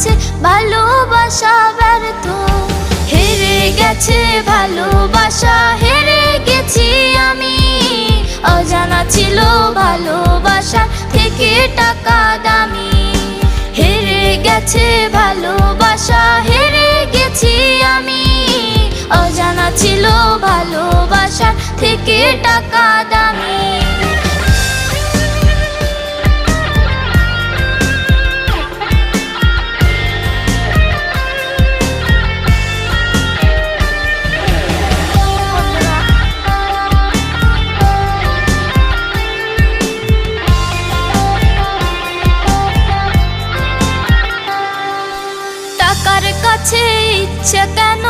কাছে ভালোবাসা ব্যর্থ। হেরে গেছে ভালোবাসা, হেরে গেছি আমি। অজানা ছিল ভালোবাসা থেকে টাকা দামি। হেরে গেছে ভালোবাসা, হেরে গেছি আমি। অজানা ছিল ভালোবাসা থেকে টাকা দামি। টাকার কাছে ইচ্ছে কেন